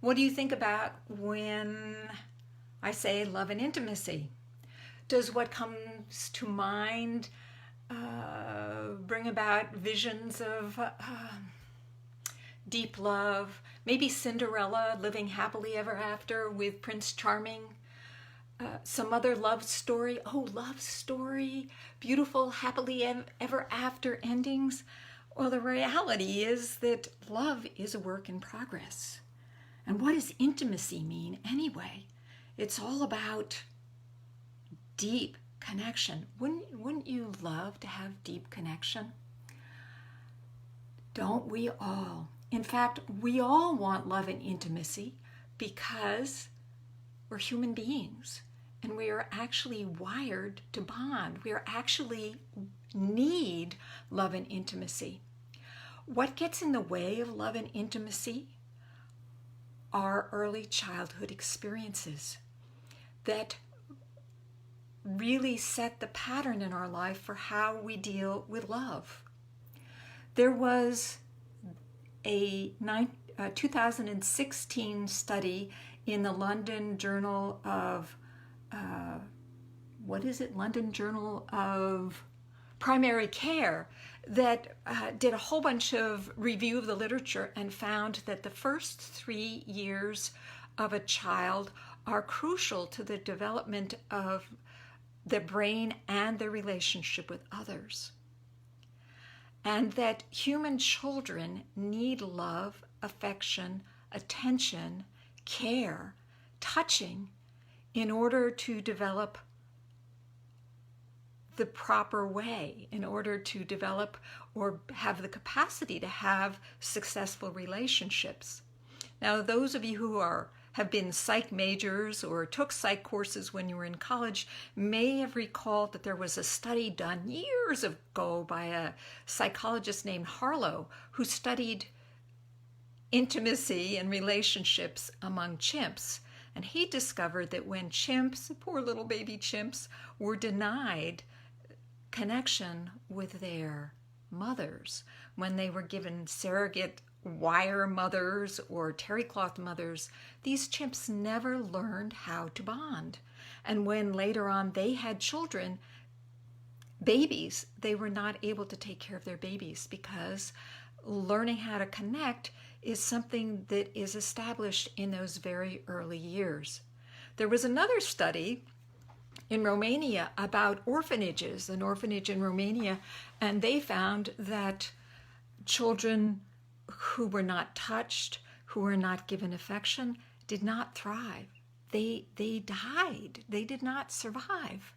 What do you think about when I say love and intimacy? Does what comes to mind bring about visions of deep love? Maybe Cinderella living happily ever after with Prince Charming? Some other love story? Oh, love story, beautiful, happily ever after endings. Well, the reality is that love is a work in progress. And what does intimacy mean anyway? It's all about deep connection. Wouldn't you love to have deep connection? Don't we all? In fact, we all want love and intimacy because we're human beings and we are actually wired to bond. We are actually need love and intimacy. What gets in the way of love and intimacy? Our early childhood experiences that really set the pattern in our life for how we deal with love. There was a 2016 study in the London Journal of, London Journal of Primary Care that did a whole bunch of review of the literature and found that the first 3 years of a child are crucial to the development of their brain and their relationship with others. And that human children need love, affection, attention, care, touching in order to develop the proper way, in order to develop or have the capacity to have successful relationships. Now, those of you who have been psych majors or took psych courses when you were in college may have recalled that there was a study done years ago by a psychologist named Harlow who studied intimacy and relationships among chimps. And he discovered that when chimps, poor little baby chimps, were denied connection with their mothers, when they were given surrogate wire mothers or terry cloth mothers, these chimps never learned how to bond. And when later on they had children, babies, they were not able to take care of their babies because learning how to connect is something that is established in those very early years. There was another study in Romania about orphanages, an orphanage in Romania, and they found that children who were not touched, who were not given affection, did not thrive. They died. They did not survive.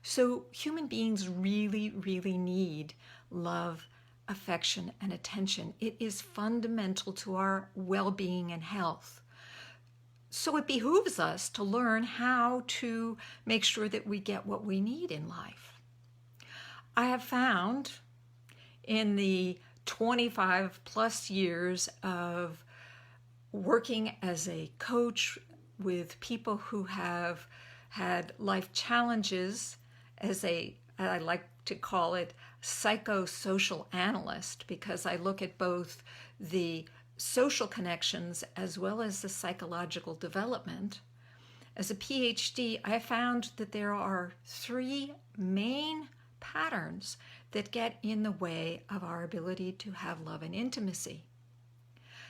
So human beings really, really need love, affection, and attention. It is fundamental to our well-being and health. So it behooves us to learn how to make sure that we get what we need in life. I have found in the 25 plus years of working as a coach with people who have had life challenges, as I like to call it, psychosocial analyst, because I look at both the social connections as well as the psychological development. As a PhD, I found that there are 3 main patterns that get in the way of our ability to have love and intimacy.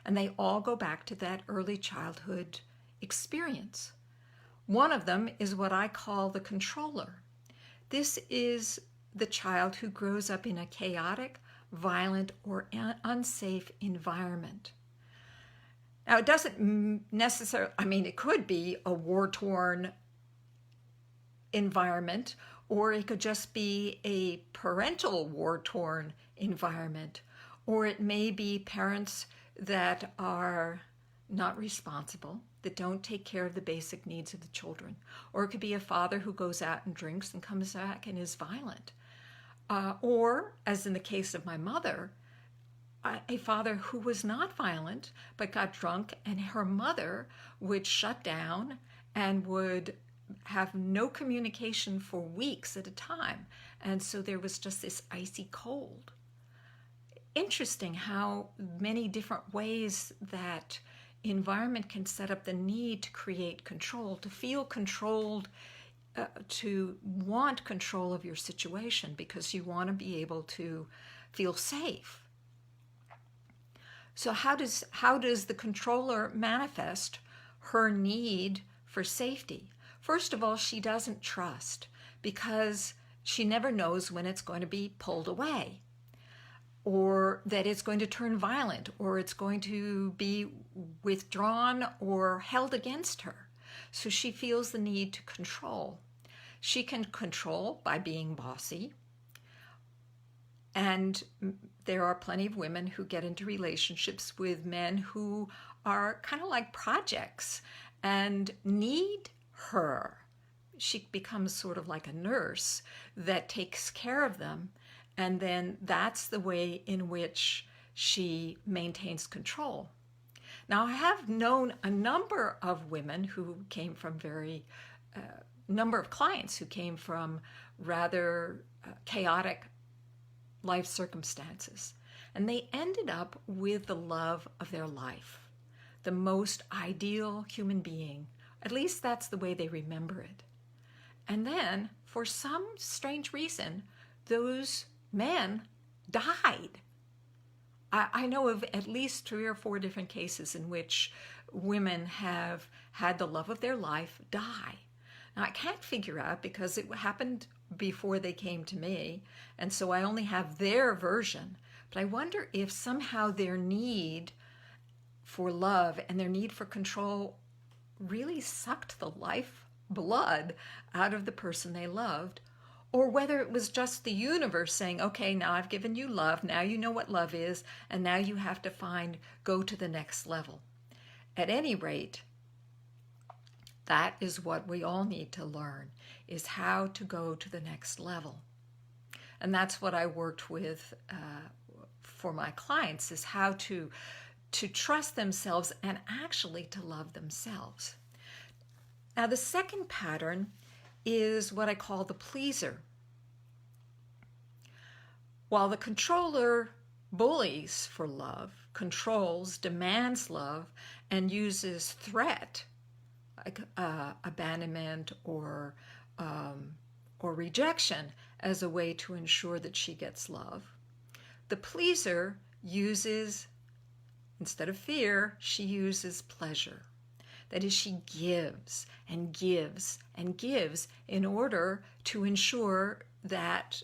And they all go back to that early childhood experience. One of them is what I call the controller. This is the child who grows up in a chaotic, violent, or unsafe environment. Now, it doesn't necessarily, it could be a war-torn environment, or it could just be a parental war-torn environment, or it may be parents that are not responsible, that don't take care of the basic needs of the children, or it could be a father who goes out and drinks and comes back and is violent. Or, as in the case of my mother, a father who was not violent but got drunk, and her mother would shut down and would have no communication for weeks at a time. And so there was just this icy cold. Interesting how many different ways that environment can set up the need to create control, to feel controlled, to want control of your situation because you want to be able to feel safe. So how does the controller manifest her need for safety? First of all, she doesn't trust because she never knows when it's going to be pulled away, or that it's going to turn violent, or it's going to be withdrawn or held against her. So she feels the need to control. She can control by being bossy. And there are plenty of women who get into relationships with men who are kind of like projects and need her. She becomes sort of like a nurse that takes care of them. And then that's the way in which she maintains control. Now, I have known a number of women who came from number of clients who came from rather chaotic life circumstances. And they ended up with the love of their life, the most ideal human being. At least that's the way they remember it. And then, for some strange reason, those men died. I know of at least 3 or 4 different cases in which women have had the love of their life die. Now, I can't figure out because it happened before they came to me, and so I only have their version. But I wonder if somehow their need for love and their need for control really sucked the life blood out of the person they loved, or whether it was just the universe saying, okay, now I've given you love, now you know what love is, and now you have to go to the next level. At any rate, that is what we all need to learn, is how to go to the next level. And that's what I worked with for my clients, is how to trust themselves and actually to love themselves. Now, the second pattern is what I call the pleaser. While the controller bullies for love, controls, demands love, and uses threat, like abandonment or rejection, as a way to ensure that she gets love, the pleaser uses, instead of fear, she uses pleasure. That is, she gives and gives and gives in order to ensure that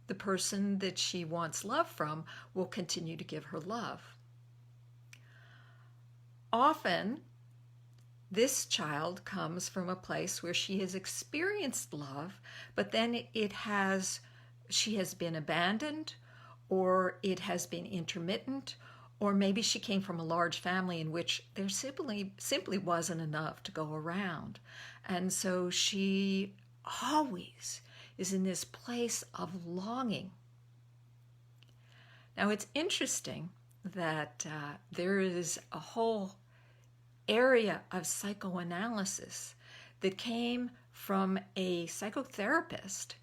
the person that she wants love from will continue to give her love. Often, this child comes from a place where she has experienced love, but then she has been abandoned, or it has been intermittent, or maybe she came from a large family in which there simply wasn't enough to go around. And so she always is in this place of longing. Now, it's interesting that there is a whole area of psychoanalysis that came from a psychotherapist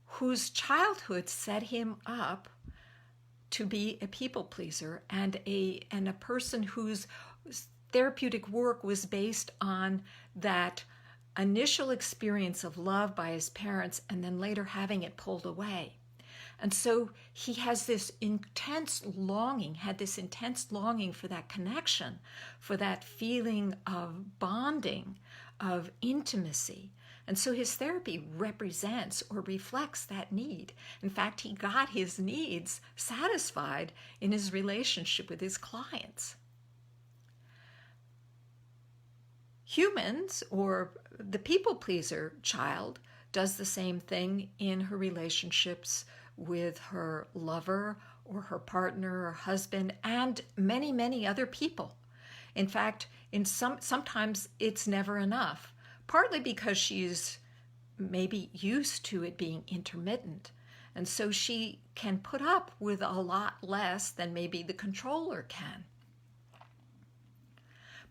whose childhood set him up to be a people pleaser and a person whose therapeutic work was based on that initial experience of love by his parents and then later having it pulled away. And so he has this intense longing for that connection, for that feeling of bonding, of intimacy. And so his therapy represents or reflects that need. In fact, he got his needs satisfied in his relationship with his clients. Humans, or the people pleaser child, does the same thing in her relationships with her lover or her partner or husband and many, many other people. In fact, sometimes it's never enough, partly because she's maybe used to it being intermittent. And so she can put up with a lot less than maybe the controller can.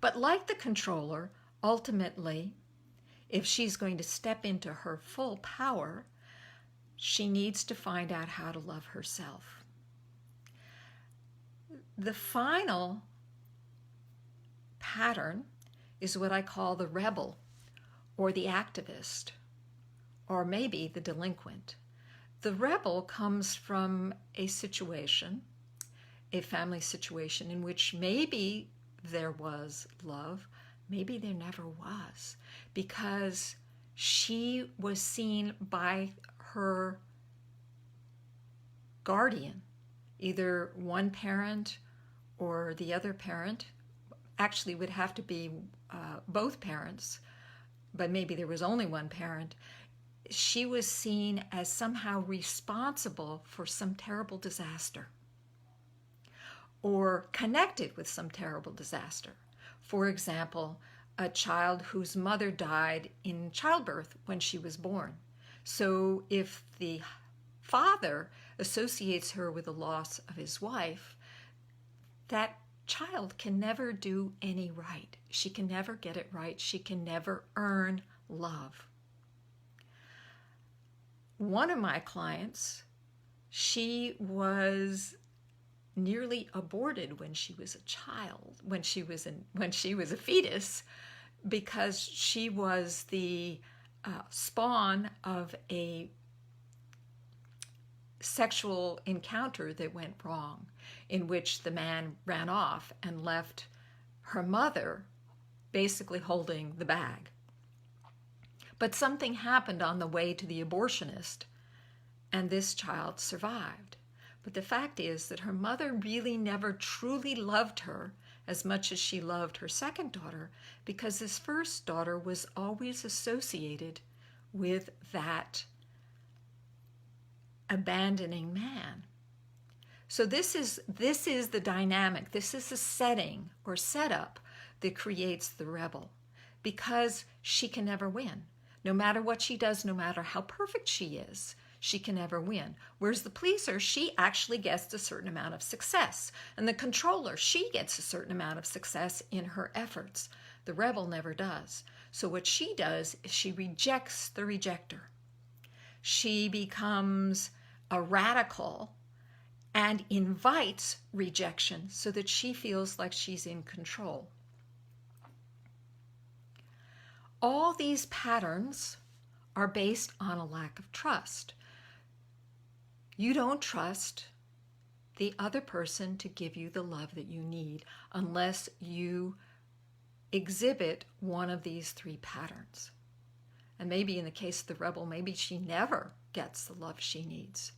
But like the controller, ultimately, if she's going to step into her full power, she needs to find out how to love herself. The final pattern is what I call the rebel or the activist or maybe the delinquent. The rebel comes from a situation, a family situation in which maybe there was love, maybe there never was, because she was seen by her guardian, either one parent or the other parent. Actually would have to be both parents, but maybe there was only one parent. She was seen as somehow responsible for some terrible disaster or connected with some terrible disaster. For example, a child whose mother died in childbirth when she was born. So if the father associates her with the loss of his wife, that child can never do any right. She can never get it right. She can never earn love. One of my clients, she was nearly aborted when she was a child, when she was a fetus, because she was the spawn of a sexual encounter that went wrong, in which the man ran off and left her mother basically holding the bag. But something happened on the way to the abortionist, and this child survived. But the fact is that her mother really never truly loved her as much as she loved her second daughter, because this first daughter was always associated with that abandoning man. So this is the dynamic. This is the setting or setup that creates the rebel, because she can never win. No matter what she does, no matter how perfect she is, she can never win. Whereas the pleaser, she actually gets a certain amount of success. And the controller, she gets a certain amount of success in her efforts. The rebel never does. So what she does is she rejects the rejector. She becomes a radical and invites rejection so that she feels like she's in control. All these patterns are based on a lack of trust. You don't trust the other person to give you the love that you need unless you exhibit one of these three patterns. And maybe in the case of the rebel, maybe she never gets the love she needs.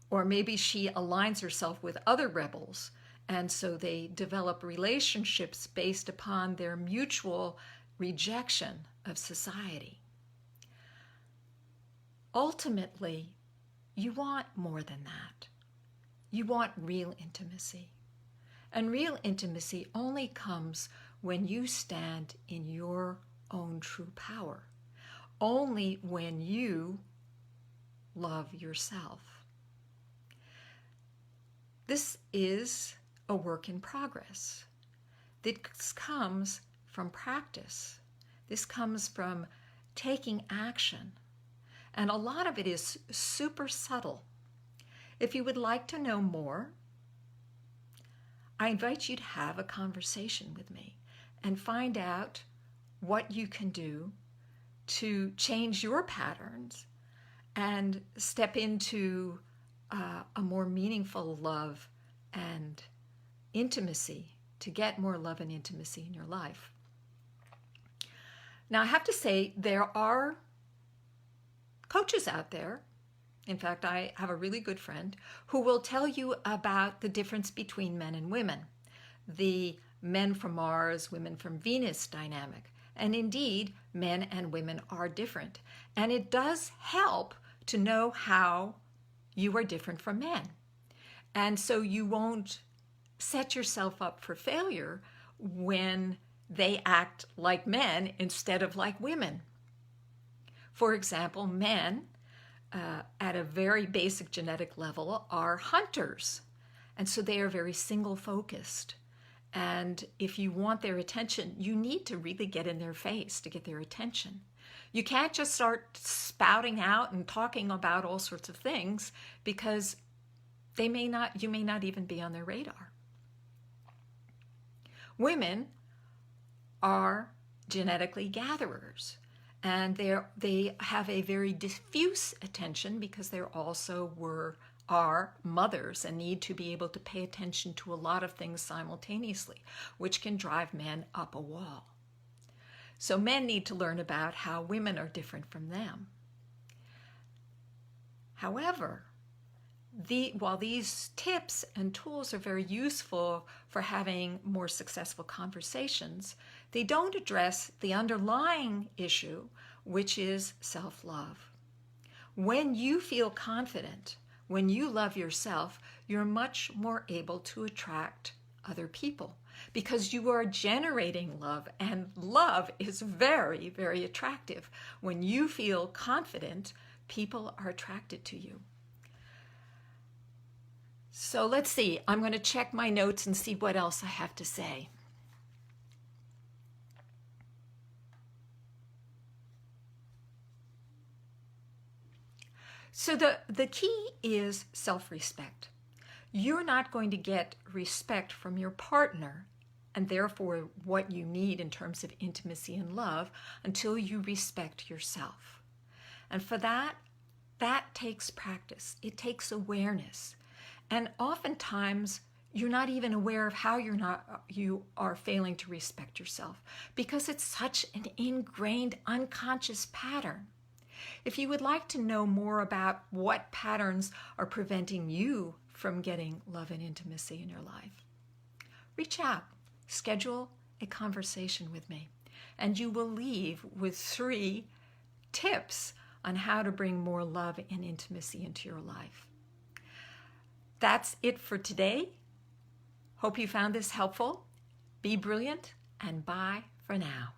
Or maybe she aligns herself with other rebels, and so they develop relationships based upon their mutual rejection of society. Ultimately, you want more than that. You want real intimacy. And real intimacy only comes when you stand in your own true power. Only when you love yourself. This is a work in progress. This comes from practice. This comes from taking action. And a lot of it is super subtle. If you would like to know more, I invite you to have a conversation with me and find out what you can do to change your patterns and step into a more meaningful love and intimacy, to get more love and intimacy in your life. Now, I have to say, there are coaches out there. In fact, I have a really good friend who will tell you about the difference between men and women, the men from Mars, women from Venus dynamic. And indeed, men and women are different. And it does help to know how you are different from men. And so you won't set yourself up for failure when they act like men instead of like women. For example, men at a very basic genetic level are hunters. And so they are very single-focused. And if you want their attention, you need to really get in their face to get their attention. You can't just start spouting out and talking about all sorts of things, because you may not even be on their radar. Women are genetically gatherers. And they have a very diffuse attention because they also are mothers and need to be able to pay attention to a lot of things simultaneously, which can drive men up a wall. So men need to learn about how women are different from them. However, while these tips and tools are very useful for having more successful conversations, they don't address the underlying issue, which is self-love. When you feel confident, when you love yourself, you're much more able to attract other people because you are generating love, and love is very, very attractive. When you feel confident, people are attracted to you. So let's see, I'm going to check my notes and see what else I have to say. So the key is self-respect. You're not going to get respect from your partner, and therefore what you need in terms of intimacy and love, until you respect yourself. And for that takes practice. It takes awareness. And oftentimes, you're not even aware of how you are failing to respect yourself because it's such an ingrained unconscious pattern. If you would like to know more about what patterns are preventing you from getting love and intimacy in your life, reach out, schedule a conversation with me, and you will leave with 3 tips on how to bring more love and intimacy into your life. That's it for today. Hope you found this helpful. Be brilliant, and bye for now.